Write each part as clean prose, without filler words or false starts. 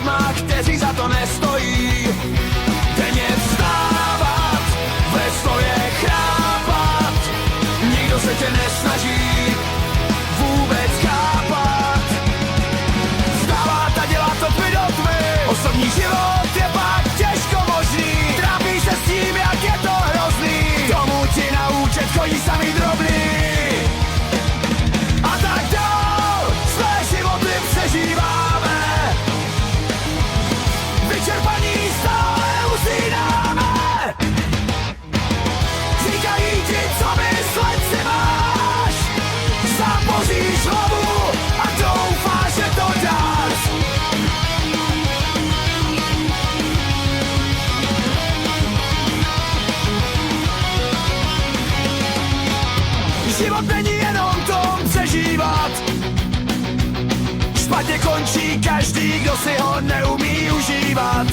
lidma, kteří za to nestojí. Denně vstávat, ve stoje chrápat, nikdo se tě nesnaží vůbec chápat. Vstávat a dělat to tmy do tmy, osobní život je pak těžko možný. Trápíš se s tím, jak je to hrozný, tomu ti na účet chodí samý drobný. A tak dál své životy přežíváme, vyčerpaní stále usínáme. Říkají ti, co myslet si máš, zapoříš hlavu a doufáš, že to dáš. Život není jenom tom přežívat, špatně končí každý, kdo si ho neumí užívat.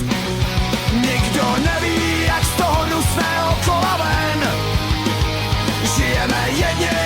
Nikdo neví, jak z toho hnusného kola ven. Žijeme jedně